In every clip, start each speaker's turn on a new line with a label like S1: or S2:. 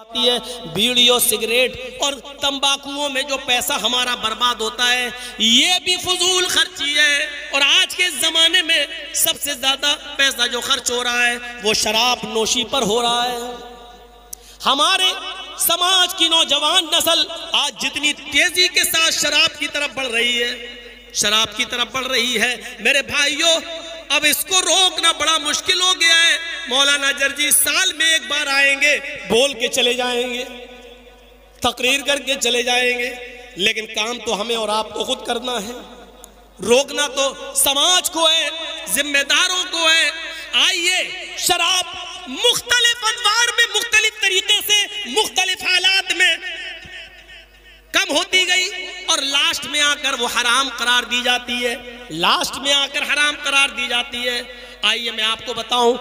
S1: आती है, बीड़ियों, सिगरेट और तंबाकुओं में जो पैसा हमारा बर्बाद होता है, ये भी फजूल खर्ची है। और आज के ज़माने में सबसे ज़्यादा पैसा जो खर्च हो रहा है वो शराब नोशी पर हो रहा है। हमारे समाज की नौजवान नस्ल आज जितनी तेजी के साथ शराब की तरफ बढ़ रही है, शराब की तरफ बढ़ रही है, मेरे भाइयों, अब इसको रोकना बड़ा मुश्किल हो गया है। मौलाना जर्जी साल में एक बार आएंगे, बोल के चले जाएंगे, तकरीर करके चले जाएंगे, लेकिन काम तो हमें और आपको खुद करना है। रोकना तो समाज को है, जिम्मेदारों को है। आइए, शराब मुख्तलिफ अदवार में, मुख्तलिफ तरीके से, मुख्तलिफ हालात में कम होती गई और लास्ट में आकर वो हराम करार दी जाती है, लास्ट में आकर हराम करार दी जाती है। आइए मैं आपको बताऊं,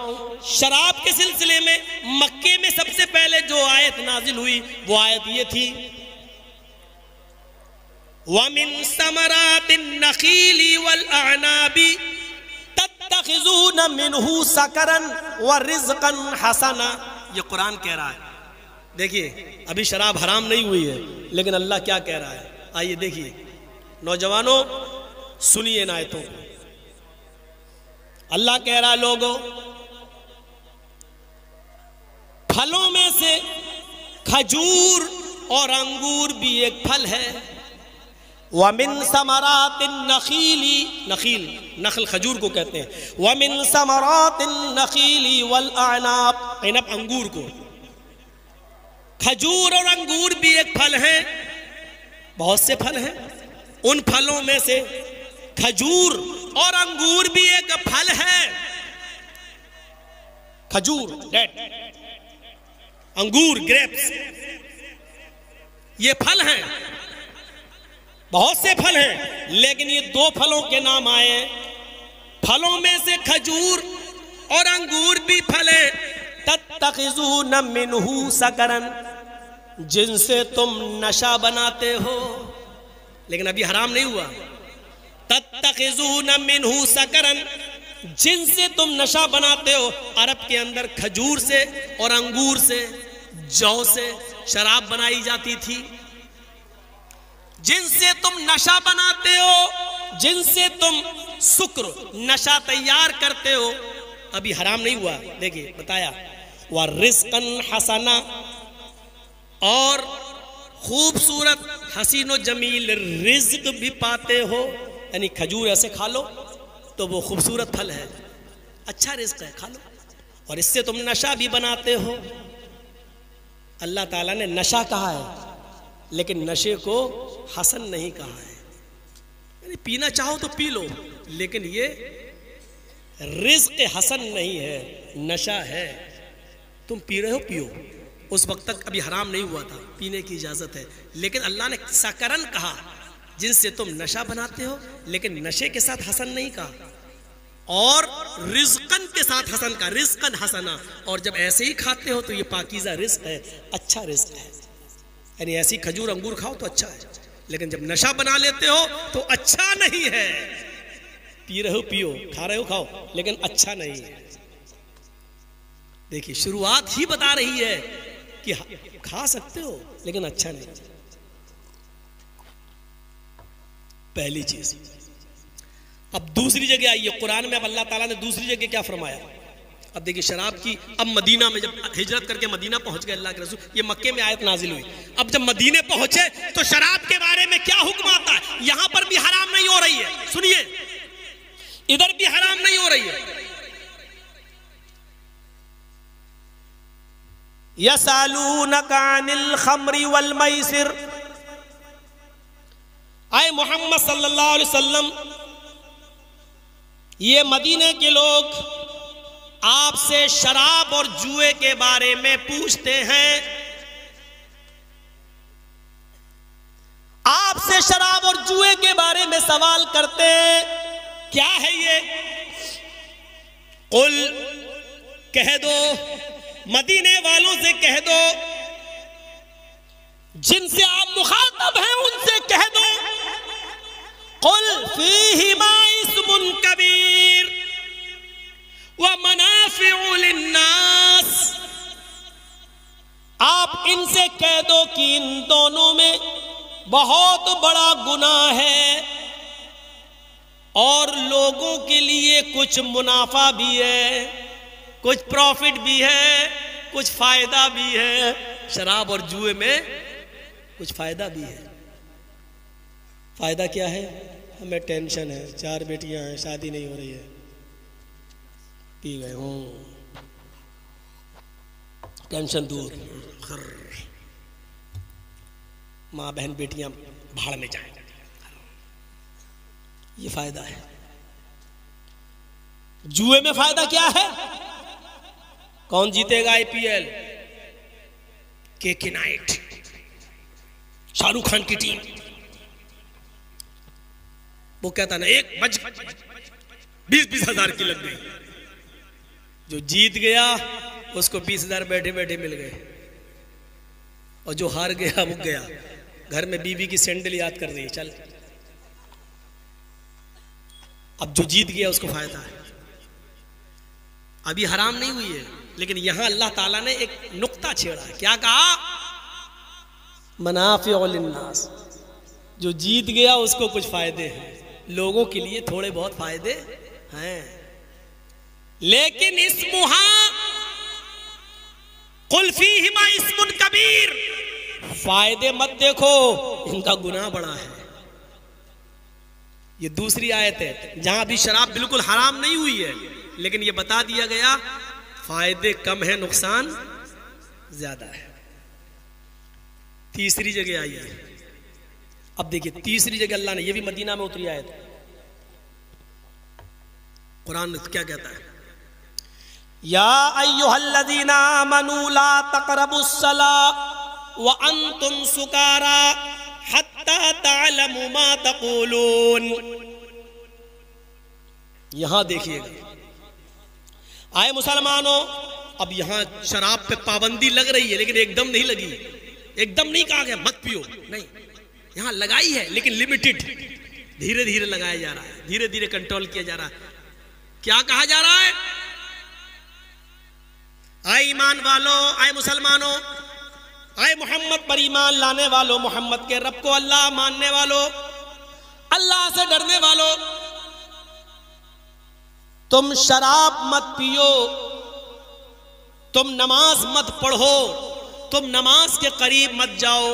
S1: शराब के सिलसिले में मक्के में सबसे पहले जो आयत नाजिल हुई वो आयत ये थी, वमिन समरातिन नखीली वल अनाबी तत्तखिज़ून मिनहु सकरन व रिज़क़न हसना। ये कुरान कह रहा है। देखिए, अभी शराब हराम नहीं हुई है, लेकिन अल्लाह क्या कह रहा है, आइए देखिए। नौजवानों सुनिए इन आयतों को। अल्लाह कह रहा है, लोगों, फलों में से खजूर और अंगूर भी एक फल है। वमिन समरातिन नखीली, नखील नखल खजूर को कहते हैं, वमिन समरातिन नखीली वल अनाब, इनब अंगूर को। खजूर और अंगूर भी एक फल है, बहुत से फल हैं, उन फलों में से खजूर और अंगूर भी एक फल है। खजूर डेट, अंगूर ग्रेप्स, ये फल हैं, बहुत से फल हैं, लेकिन ये दो फलों के नाम आए। फलों में से खजूर और अंगूर भी फल है। तत्तखिज़ून मिनहु सकरन, जिनसे तुम नशा बनाते हो, लेकिन अभी हराम नहीं हुआ। तत्तखिज़ून मिनहु सकरन, जिनसे तुम नशा बनाते हो। अरब के अंदर खजूर से और अंगूर से, जौ से शराब बनाई जाती थी। जिनसे तुम नशा बनाते हो, जिनसे तुम शुक्र नशा तैयार करते हो, अभी हराम नहीं हुआ। देखिए बताया, व रिज़क़न हसना, और खूबसूरत हसीन व जमील रिज़्क भी पाते हो। यानी खजूर ऐसे खा लो तो वो खूबसूरत फल है, अच्छा रिज़्क है, खा लो, और इससे तुम नशा भी बनाते हो। अल्लाह ताला ने नशा कहा है, लेकिन नशे को हसन नहीं कहा है। यानी पीना चाहो तो पी लो, लेकिन ये रिज़्क हसन नहीं है, नशा है। तुम पी रहे हो, पियो, उस वक्त तक अभी हराम नहीं हुआ था, पीने की इजाजत है। लेकिन अल्लाह ने सकरन कहा, जिनसे तुम नशा बनाते हो, लेकिन नशे के साथ हसन नहीं कहा। और रिज़्क़न के साथ हसन का, रिज़्क़न हसना। और जब ऐसे ही खाते हो तो ये पाकीज़ा रिज़्क है, अच्छा रिज़्क है। यानी ऐसी खजूर अंगूर खाओ तो अच्छा है, लेकिन जब नशा बना लेते हो तो अच्छा नहीं है। पी रहे हो पियो, खा रहे हो खाओ, लेकिन अच्छा नहीं है। देखिए, शुरुआत ही बता रही है कि खा सकते हो, लेकिन अच्छा नहीं। पहली चीज। अब दूसरी जगह आइए, कुरान में अब अल्लाह ताला ने दूसरी जगह क्या फरमाया। अब देखिए, शराब की, अब मदीना में जब हिजरत करके मदीना पहुंच गए अल्लाह के रसूल, ये मक्के में आयत नाजिल हुई। अब जब मदीने पहुंचे तो शराब के बारे में क्या हुक्म आता है। यहां पर भी हराम नहीं हो रही है, सुनिए, इधर भी हराम नहीं हो रही है। यसअलूनका अनिल खम्रि वल मैसिर, आए मोहम्मद सल्लल्लाहु अलैहि वसल्लम, ये मदीने के लोग आपसे शराब और जुए के बारे में पूछते हैं। आपसे शराब और जुए के बारे में सवाल करते हैं, क्या है ये। कुल, कह दो, मदीने वालों से कह दो, जिनसे आप मुखातब हैं उनसे कह दो, कुल फीहिमा इस्मुन कबीर व मनाफिउ लिन्नास। आप आप इनसे कह दो कि इन दोनों में बहुत बड़ा गुनाह है और लोगों के लिए कुछ मुनाफा भी है, कुछ प्रॉफिट भी है, कुछ फायदा भी है। शराब और जुए में कुछ फायदा भी है। फायदा क्या है? हमें टेंशन है, 4 बेटियां हैं, शादी नहीं हो रही है, पी गए हूं, टेंशन दूर, माँ बहन बेटियां भाड़ में जाए, ये फायदा है। जुए में फायदा क्या है? कौन जीतेगा आईपीएल? के नाइट, शाहरुख खान की टीम, वो कहता ना 20-20 हजार की लग गई, जो जीत गया उसको 20,000 बैठे बैठे मिल गए, और जो हार गया वो गया घर में बीवी की सैंडल याद कर रही है, चल। अब जो जीत गया उसको फायदा है। अभी हराम नहीं हुई है, लेकिन यहां अल्लाह ताला ने एक नुक्ता छेड़ा है। क्या कहा? मनाफ़िउ लिन्नास, जो जीत गया उसको कुछ फायदे हैं, लोगों के लिए थोड़े बहुत फायदे हैं, लेकिन इस्मुहा कुल फीहिमा इस्मुन कबीर, फायदे मत देखो, इनका गुनाह बड़ा है। ये दूसरी आयत है जहां भी शराब बिल्कुल हराम नहीं हुई है, लेकिन ये बता दिया गया फायदे कम है, नुकसान ज्यादा है। तीसरी जगह आई है। अब देखिए तीसरी जगह अल्लाह ने, ये भी मदीना में उतरी आयत, कुरान क्या कहता है? या अय्युहल्लज़ीना आमनू ला तक़रबुस्सला व अंतुम सुकारा हत्ता तअलमू मा तक़ूलून। यहां देखिएगा, आए मुसलमानों, अब यहां शराब पे पाबंदी लग रही है, लेकिन एकदम नहीं लगी, एकदम नहीं कहा गया मत पियो, नहीं, यहां लगाई है लेकिन लिमिटेड, धीरे धीरे लगाया जा रहा है, धीरे धीरे कंट्रोल किया जा रहा है। क्या कहा जा रहा है? आए ईमान वालों, आए मुसलमानों, आए मोहम्मद पर ईमान लाने वालों, मोहम्मद के रब को अल्लाह मानने वालों, अल्लाह से डरने वालों, तुम शराब मत पियो, तुम नमाज मत पढ़ो, तुम नमाज के करीब मत जाओ,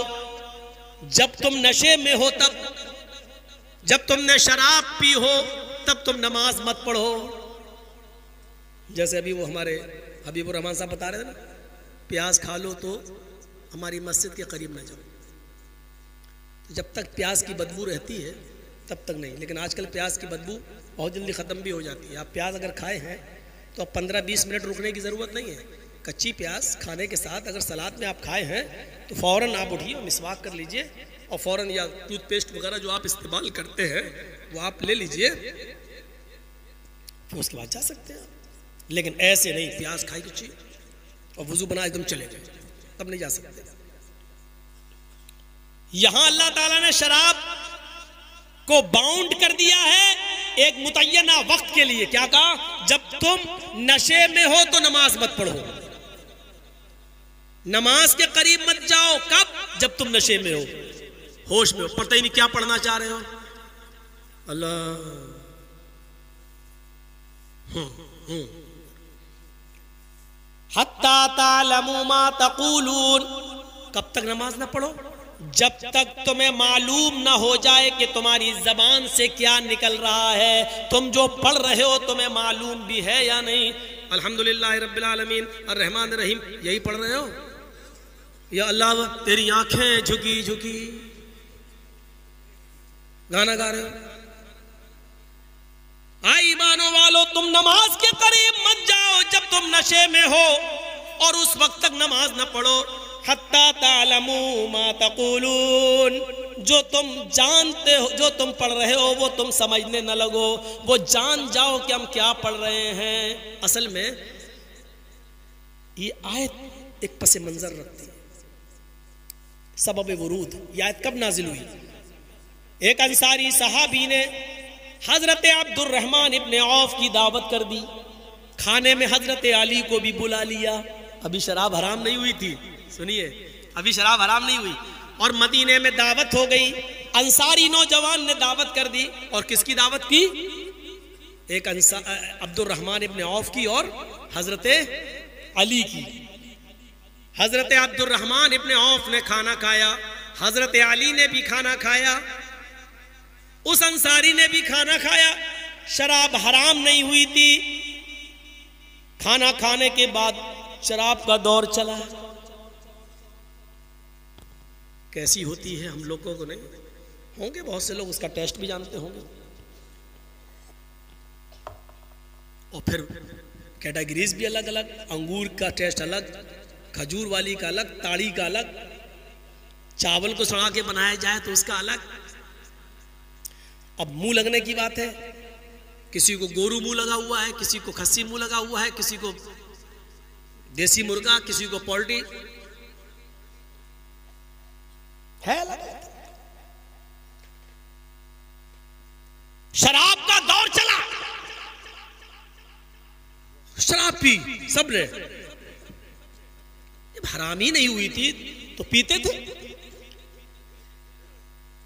S1: जब तुम नशे में हो तब, जब तुमने शराब पी हो तब तुम नमाज मत पढ़ो। जैसे अभी वो हमारे हबीबुर रहमान साहब बता रहे थे ना, प्याज खा लो तो हमारी मस्जिद के करीब ना जाओ। तो जब तक प्याज की बदबू रहती है तब तक नहीं, लेकिन आजकल प्याज की बदबू बहुत जल्दी ख़त्म भी हो जाती है। आप प्याज अगर खाए हैं तो अब 15-20 मिनट रुकने की ज़रूरत नहीं है। कच्ची प्याज खाने के साथ अगर सलाद में आप खाए हैं तो फ़ौरन आप उठिए, मिसवाक कर लीजिए और फ़ौरन, या टूथपेस्ट वगैरह जो आप इस्तेमाल करते हैं वो आप ले लीजिए, फिर उसके बाद जा सकते हैं। लेकिन ऐसे नहीं, प्याज खाई कच्ची और वुजू बना एकदम चले गए, तब नहीं जा सकते। यहां अल्लाह ताला ने शराब को बाउंड कर दिया है एक मुतय्यना वक्त के लिए। क्या कहा? जब तुम नशे में हो तो नमाज मत पढ़ो, नमाज के करीब मत जाओ। कब? जब तुम नशे में हो, होश में हो, पता ही नहीं क्या पढ़ना चाह रहे हो। अल्लाह हत्ता तालमू मा तक़ूलून, कब तक नमाज ना पढ़ो? जब तक तुम्हें मालूम ना हो जाए कि तुम्हारी जबान से क्या निकल रहा है, तुम जो पढ़ रहे हो तुम्हें मालूम भी है या नहीं। अल्हम्दुलिल्लाह रब्बिल आलमीन अर्रहमान रहीम, यही पढ़ रहे हो? या अल्लाह तेरी आंखें झुकी झुकी गाना गा रहे हो? आई ईमानों वालों, तुम नमाज के करीब मत जाओ जब तुम नशे में हो, और उस वक्त तक नमाज न पढ़ो। हत्ता तालमू मा तक़ूलून, जो तुम जानते हो, जो तुम पढ़ रहे हो वो तुम समझने न लगो, वो जान जाओ कि हम क्या पढ़ रहे हैं। असल में ये आयत एक पस मंजर रखती है, सबब वुरूद। ये आयत कब नाजिल हुई? एक अंसारी सहाबी ने हजरत अब्दुर्रहमान इब्ने औफ की दावत कर दी, खाने में हजरत अली को भी बुला लिया। अभी शराब हराम नहीं हुई थी, सुनिए, अभी शराब हराम नहीं हुई। और मदीने में दावत हो गई, अंसारी नौजवान ने दावत कर दी। और किसकी दावत की? एक अब्दुर्रहमान इब्न औफ की और हजरत अली की। हजरत अब्दुर्रहमान इब्न औफ ने खाना खाया, हजरत अली ने भी खाना खाया, उस अंसारी ने भी खाना खाया। शराब हराम नहीं हुई थी। खाना खाने के बाद शराब का दौर चला। कैसी होती है हम लोगों को नहीं होंगे, बहुत से लोग उसका टेस्ट भी जानते होंगे। और फिर कैटेगरीज भी अलग अलग, अंगूर का टेस्ट अलग, खजूर वाली का अलग, ताड़ी का अलग, चावल को सड़ा के बनाया जाए तो उसका अलग। अब मुंह लगने की बात है, किसी को गोरू मुंह लगा हुआ है, किसी को खस्सी मुंह लगा हुआ है, किसी को देसी मुर्गा, किसी को पोल्ट्री है अलग। शराब का दौर चला, शराब पी सबने। जब हराम ही नहीं हुई थी तो पीते थे।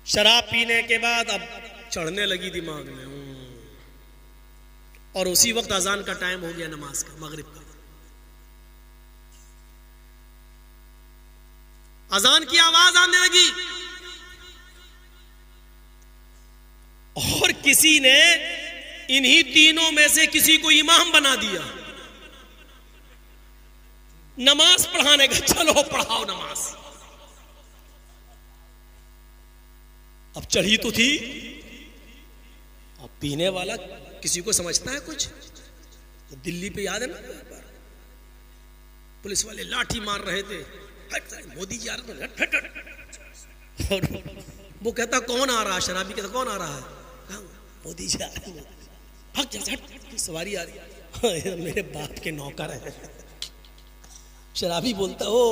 S1: शराब पीने के बाद अब चढ़ने लगी दिमाग में, और उसी वक्त अजान का टाइम हो गया, नमाज का, मगरिब का। अजान की आवाज आने लगी और किसी ने इन्हीं तीनों में से किसी को इमाम बना दिया नमाज पढ़ाने का। चलो पढ़ाओ नमाज। अब चढ़ी तो थी, अब पीने वाला किसी को समझता है कुछ? तो दिल्ली पे याद है ना, पुलिस वाले लाठी मार रहे थे, मोदी जी आ रहे थे, हट हट। और वो कहता कौन आ रहा है? शराबी कहता कौन आ रहा है? मोदी जी आ रहे हैं। हट जा, हट, सवारी आ रही है, मेरे बाप के नौकर है। शराबी बोलता ओ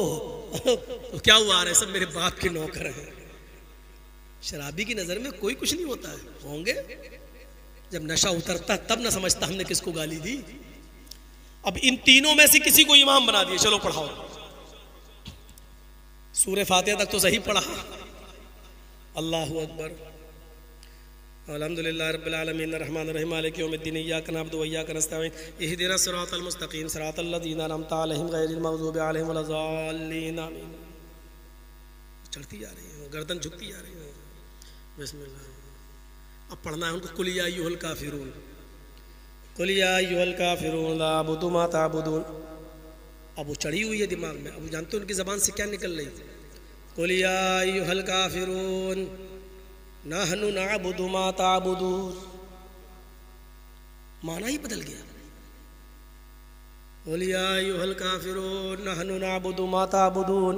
S1: तो क्या हुआ आ रहे? सब मेरे बाप के नौकर हैं। शराबी की नजर में कोई कुछ नहीं होता है। होंगे जब नशा उतरता तब ना समझता हमने किसको गाली दी। अब इन तीनों में से किसी को इमाम बना दिए, चलो पढ़ाओ। सूरह फातिहा तक तो सही पढ़ा, अल्लाहु अकबर, अल्हम्दुलिल्लाह रब्बिल आलमीन अर्रहमानिर रहीम मालिकि यौमिद्दीन इय्याका नअबुदु व इय्याका नस्तईन इहदिनस सिरातल मुस्तकीम सिरातल लज़ीना अनअमता अलैहिम गैरिल मग़ज़ूबि अलैहिम वलज़ाल्लीन आमीन। चढ़ती जा रही है, गर्दन झुकती जा रही है। बिस्मिल्लाह। अब पढ़ना है उनको, कुल या अय्युहल काफिरून, कुल या अय्युहल काफिरून ला अअबुदु मा तअबुदून। अब वो चढ़ी हुई है दिमाग में। अब जानते हो उनकी ज़बान से क्या निकल रही? कुल या अय्युहल काफिरून नहनु नअबुदु मा तअबुदून। माना ही बदल गया। कुल या अय्युहल काफिरून नहनु नअबुदु मा तअबुदून।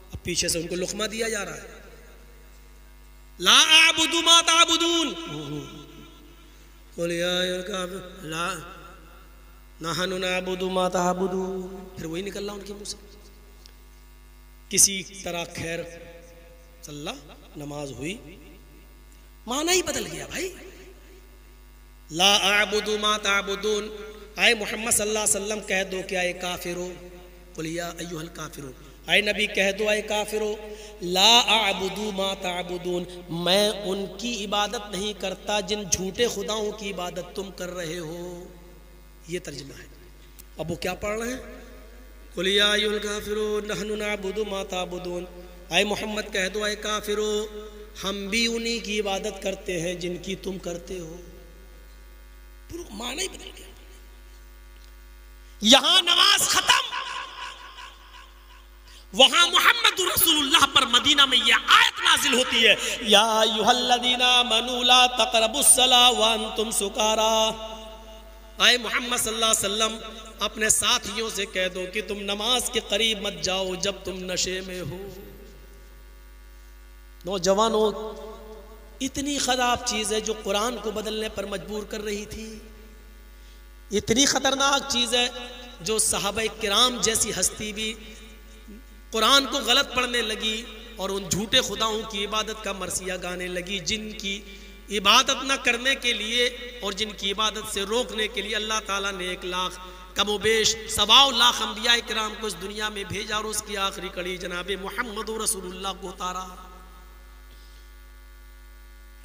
S1: अब पीछे से उनको लुक़मा दिया जा रहा है, ला अअबुदु मा तअबुदून। कुल या अय्युहल काफिरून ला नहनु नअबुदु मा तअबुदून। फिर वही निकल रहा उनके मुंह से। किसी तरह खैर सल्ला, नमाज हुई, माना ही बदल गया भाई। ला अअबुदु मा तअबुदून। आए मोहम्मद सल्लल्लाहु अलैहि वसल्लम कह दो क्या ये काफिरो, कुल या अय्युहल काफिरून। आए नबी कह दो आए काफिरो, ला अअबुदु मा तअबुदून, मैं उनकी इबादत नहीं करता जिन झूठे खुदाओं की इबादत तुम कर रहे हो। ये तर्जुमा है। अब वो क्या पढ़ रहे हैं? कुल या अय्युहल काफिरून नहनु नअबुदु मा तअबुदून। आए मोहम्मद कह दो आए काफिरो, हम भी उन्हीं की इबादत करते हैं जिनकी तुम करते हो। पूरा माना ही बदल गया। यहां नमाज खत्म, वहां मोहम्मद रसूलुल्लाह पर मदीना में यह आयत नाजिल होती है, या अय्युहल्लज़ीना आमनू ला तक़रबुस्सला व अंतुम सुकारा। आए मोहम्मद सल्लल्लाहु अलैहि वसल्लम अपने साथियों से कह दो कि तुम नमाज के करीब मत जाओ जब तुम नशे में हो। नौजवानों, इतनी खराब चीज़ है जो कुरान को बदलने पर मजबूर कर रही थी। इतनी खतरनाक चीज़ है जो सहाबा किराम जैसी हस्ती भी कुरान को गलत पढ़ने लगी और उन झूठे खुदाओं की इबादत का मरसिया गाने लगी जिनकी इबादत न करने के लिए और जिनकी इबादत से रोकने के लिए अल्लाह ताला ने 1 लाख कमोबेश 1.25 लाख अंबिया इकराम को इस दुनिया में भेजा और उसकी आखिरी कड़ी जनाबे मोहम्मद रसूलुल्लाह को उतारा।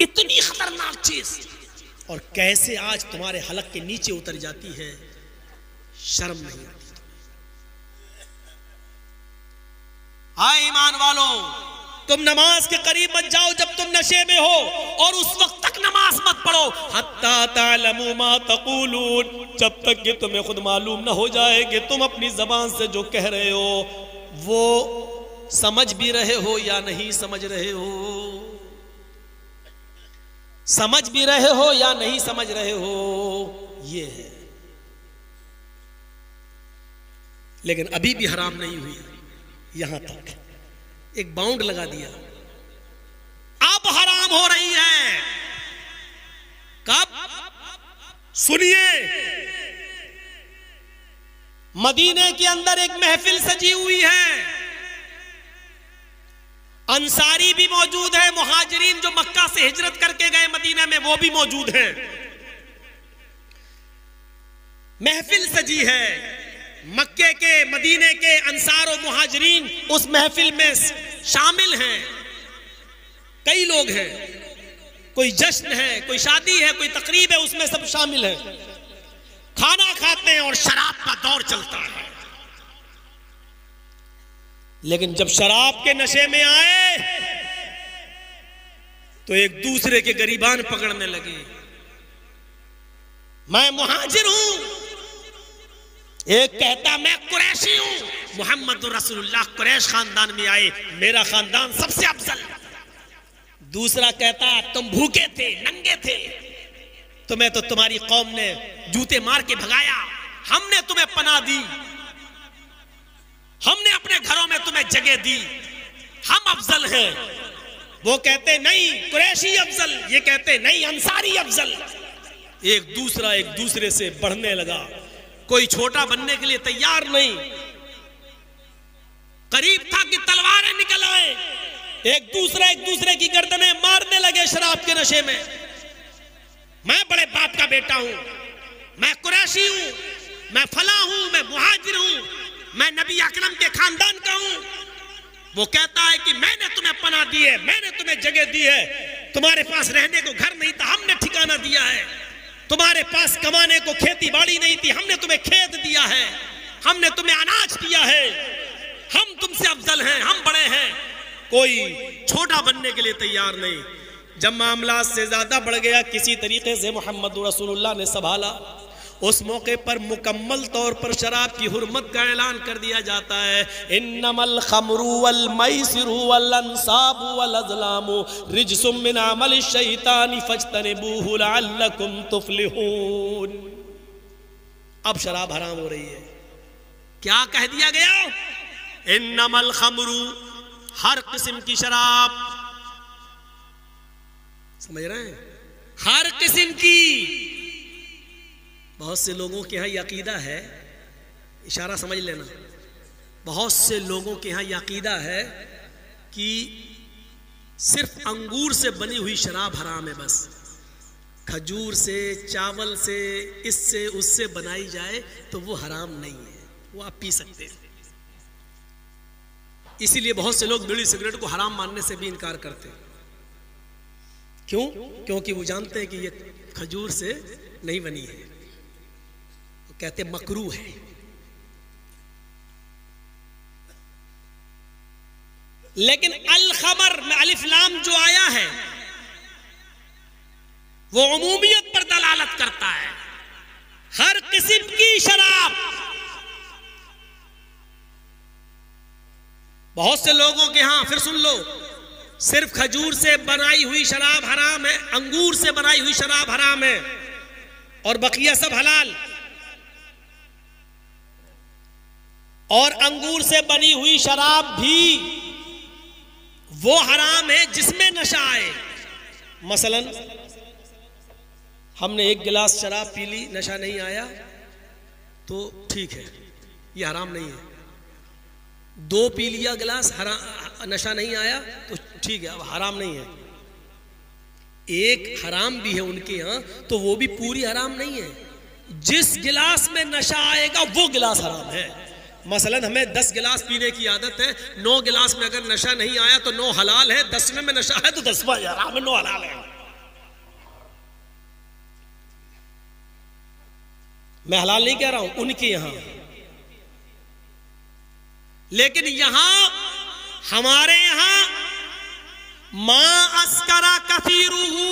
S1: इतनी खतरनाक चीज और कैसे आज तुम्हारे हलक के नीचे उतर जाती है, शर्म नहीं आती। हाय ईमान वालों, तुम नमाज के करीब मत जाओ जब तुम नशे में हो, और उस वक्त तक नमाज मत पढ़ो हत्ता तालमू मा तक़ूलून, जब तक कि तुम्हें खुद मालूम ना हो जाए कि तुम अपनी जबान से जो कह रहे हो वो समझ भी रहे हो या नहीं समझ रहे हो, समझ भी रहे हो या नहीं समझ रहे हो, ये है। लेकिन अभी भी हराम नहीं हुई, यहां तक एक बाउंड लगा दिया, अब हराम हो रही है। कब? सुनिए, मदीने के अंदर एक महफिल सजी हुई है, अंसारी भी मौजूद है, मुहाजिरीन जो मक्का से हिजरत करके गए मदीना में वो भी मौजूद हैं। महफिल सजी है, मक्के के मदीने के अंसार और मुहाजिरीन उस महफिल में शामिल हैं। कई लोग हैं, कोई जश्न है, कोई शादी है, कोई तकरीब है, उसमें सब शामिल हैं। खाना खाते हैं और शराब का दौर चलता है। लेकिन जब शराब के नशे में आए तो एक दूसरे के गरीबान पकड़ने लगे। मैं मुहाजिर हूं, एक कहता मैं कुरैशी हूं, मोहम्मद रसूलुल्लाह कुरैश खानदान में आए, मेरा खानदान सबसे अफजल। दूसरा कहता तुम भूखे थे, नंगे थे, तुम्हें तो तुम्हारी कौम ने जूते मार के भगाया, हमने तुम्हें पनाह दी, हमने अपने घरों में तुम्हें जगह दी, हम अफजल हैं। वो कहते नहीं कुरैशी अफजल, ये कहते नहीं अंसारी अफजल। एक दूसरे से बढ़ने लगा, कोई छोटा बनने के लिए तैयार नहीं। करीब था कि तलवारें निकल आए, एक दूसरे की गर्दनें मारने लगे शराब के नशे में। मैं बड़े बाप का बेटा हूं, मैं कुरैशी हूं, मैं फला हूं, मैं मुहाजिर हूं, मैं नबी अकरम के खानदान का हूं। वो कहता है कि मैंने तुम्हें पनाह दी है, मैंने तुम्हें जगह दी है, तुम्हारे पास रहने को घर नहीं था, हमने ठिकाना दिया है, तुम्हारे पास कमाने को खेती बाड़ी नहीं थी, हमने तुम्हें खेत दिया है, हमने तुम्हें अनाज दिया है, हम तुमसे अफजल हैं, हम बड़े हैं। कोई छोटा बनने के लिए तैयार नहीं। जब मामला से ज्यादा बढ़ गया, किसी तरीके से मोहम्मद रसूलुल्लाह ने संभाला। उस मौके पर मुकम्मल तौर पर शराब की हुर्मत का ऐलान कर दिया जाता है। इन्नमल खमरु वल मैसिरु वल अंसाबु वल अज़लामु रिज्सुम मिन अमलि शैतानी फज्तनिबूहु लअल्लकुम तुफ्लिहून। अब शराब हराम हो रही है। क्या कह दिया गया? इन्नमल खमरु, हर किस्म की शराब, समझ रहे हैं, हर किस्म की। बहुत से लोगों के यहाँ ये अकीदा है, इशारा समझ लेना, बहुत से लोगों के यहाँ ये अकीदा है कि सिर्फ अंगूर से बनी हुई शराब हराम है, बस खजूर से, चावल से, इससे उससे बनाई जाए तो वो हराम नहीं है, वो आप पी सकते हैं। इसीलिए बहुत से लोग बीड़ी सिगरेट को हराम मानने से भी इनकार करते हैं। क्यों? क्योंकि वो जानते हैं कि ये खजूर से नहीं बनी है, वो कहते मकरू है। लेकिन अल खमर में अलिफ लाम जो आया है वो उमूमियत पर दलालत करता है। हर किस्म की शराब, बहुत से लोगों के यहां, फिर सुन लो, सिर्फ खजूर से बनाई हुई शराब हराम है, अंगूर से बनाई हुई शराब हराम है, और बकिया सब हलाल। और अंगूर से बनी हुई शराब भी वो हराम है जिसमें नशा आए। मसलन हमने एक गिलास शराब पी ली, नशा नहीं आया तो ठीक है, ये हराम नहीं है। 2 पी लिया गिलास, नशा नहीं आया तो ठीक है, अब हराम नहीं है। एक हराम भी है उनके यहाँ, तो वो भी पूरी हराम नहीं है। जिस गिलास में नशा आएगा वो गिलास हराम है। मसलन हमें 10 गिलास पीने की आदत है, 9 गिलास में अगर नशा नहीं आया तो 9 हलाल है, 10वें में नशा है तो 10वां हराम है, 9 हलाल है। मैं हलाल नहीं कह रहा हूं उनके यहां, लेकिन यहां हमारे यहां मां अस्करा कसीरुहु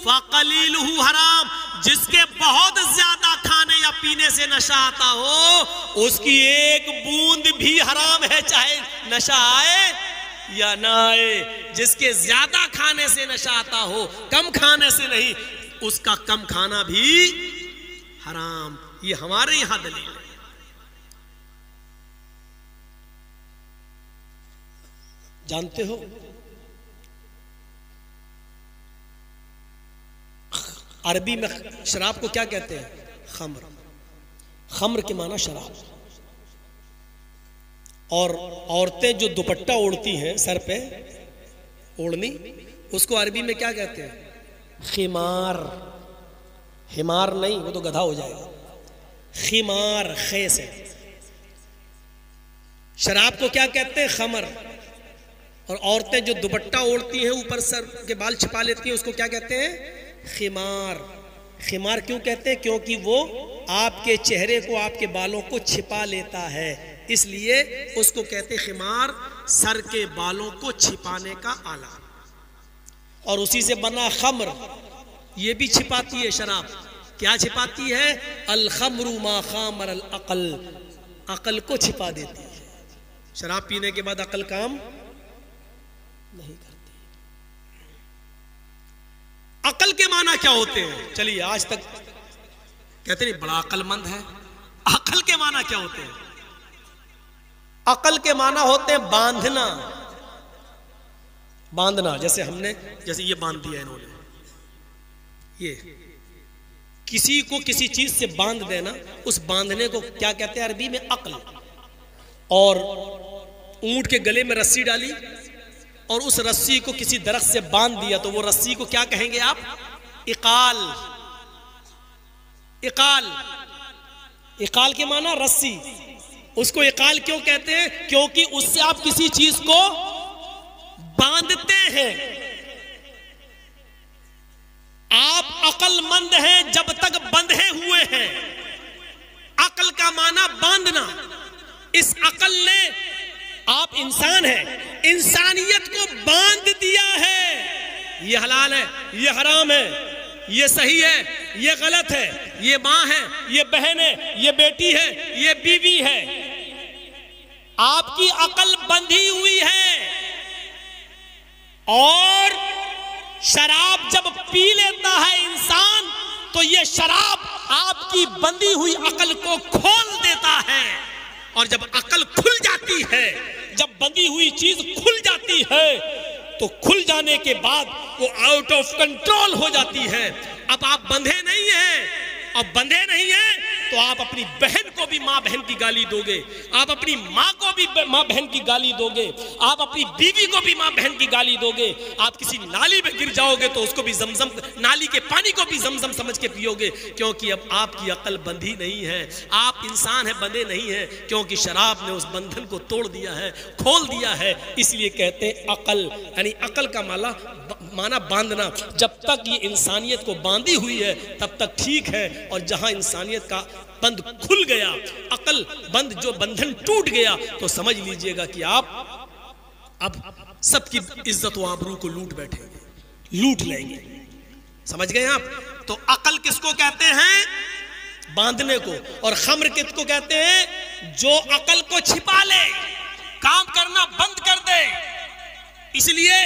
S1: फकलीलुहु हराम, जिसके बहुत ज्यादा खाने या पीने से नशा आता हो उसकी एक बूंद भी हराम है, चाहे नशा आए या ना आए। जिसके ज्यादा खाने से नशा आता हो, कम खाने से नहीं, उसका कम खाना भी हराम। ये हमारे यहां दलील है। जानते हो अरबी में शराब को क्या कहते हैं? खम्र। खम्र के माना शराब। और औरतें जो दुपट्टा ओढ़ती हैं सर पे, ओढ़नी, उसको अरबी में क्या कहते हैं? खिमार। हिमार नहीं, वो तो गधा हो जाएगा। खिमार, खे से। शराब को क्या कहते हैं? खमर। और औरतें जो दुपट्टा ओढ़ती हैं, ऊपर सर के बाल छिपा लेती हैं, उसको क्या कहते हैं? खिमार। खिमार क्यों कहते हैं? क्योंकि वो आपके चेहरे को, आपके बालों को छिपा लेता है, इसलिए उसको कहते हैं खिमार। सर के बालों को छिपाने का आला। और उसी से बना खम्र, ये भी छिपाती है शराब। क्या छिपाती है? अल खम्रु मा खामर अल अकल, अकल को छिपा देती है। शराब पीने के बाद अकल काम नहीं करती। अकल के माना क्या होते हैं? चलिए, आज तक कहते नहीं बड़ा अकलमंद है। अकल के माना क्या होते हैं? अकल के माना होते हैं बांधना। बांधना, जैसे हमने, जैसे ये बांध दिया इन्होंने, ये किसी को किसी चीज से बांध देना, उस बांधने को क्या कहते हैं अरबी में? अक्ल। और ऊंट के गले में रस्सी डाली और उस रस्सी को किसी दरख्त से बांध दिया, तो वो रस्सी को क्या कहेंगे आप? इकाल। इकाल। इकाल के माना रस्सी। उसको इकाल क्यों कहते हैं? क्योंकि उससे आप किसी चीज को बांधते हैं। आप अकलमंद हैं जब तक बंधे हुए हैं। अकल का माना बांधना। इस अकल ने, आप इंसान हैं, इंसानियत को बांध दिया है। ये हलाल है, ये हराम है, ये सही है, ये गलत है, ये मां है, ये बहन है, ये बेटी है, ये बीवी है। आपकी अकल बंधी हुई है। और शराब जब पी लेता है इंसान, तो ये शराब आपकी बंधी हुई अकल को खोल देता है। और जब अकल खुल जाती है, जब बंधी हुई चीज खुल जाती है, तो खुल जाने के बाद वो आउट ऑफ कंट्रोल हो जाती है। अब आप बंधे नहीं हैं। अब बंधे नहीं हैं तो आप अपनी बहन को भी माँ बहन की गाली दोगे, आप अपनी माँ को भी माँ बहन की गाली दोगे, आप अपनी बीवी को भी माँ बहन की गाली दोगे। आप किसी नाली में गिर जाओगे तो उसको भी जमजम, नाली के पानी को भी जमजम समझ के पियोगे, क्योंकि अब आपकी अकल बंधी नहीं है। आप इंसान है, बंधे नहीं है, क्योंकि शराब ने उस बंधन को तोड़ दिया है, खोल दिया है। इसलिए कहते हैं अकल, यानी अकल का माना बांधना। जब तक ये इंसानियत को बांधी हुई है तब तक ठीक है, और जहां इंसानियत का बंद खुल गया, अकल बंद, जो बंधन टूट गया, तो समझ लीजिएगा कि आप अब सबकी इज्जत व आबरू को लूट बैठेंगे, लूट लेंगे। समझ गए आप? तो अकल किसको कहते हैं? बांधने को। और खम्र किसको कहते हैं? जो अकल को छिपा ले, काम करना बंद कर दे। इसलिए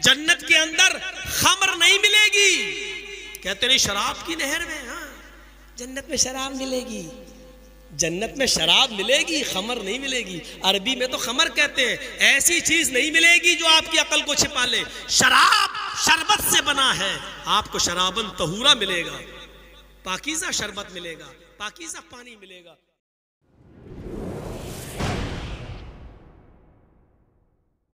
S1: जन्नत के अंदर खम्र नहीं मिलेगी। कहते नहीं शराब की नहर में, हाँ जन्नत में शराब मिलेगी, जन्नत में शराब मिलेगी, खमर नहीं मिलेगी। अरबी में तो खमर कहते हैं। ऐसी चीज नहीं मिलेगी जो आपकी अकल को छिपा ले। शराब शरबत से बना है, आपको शराबन तहूरा मिलेगा, पाकीज़ा शरबत मिलेगा, पाकीज़ा पानी मिलेगा।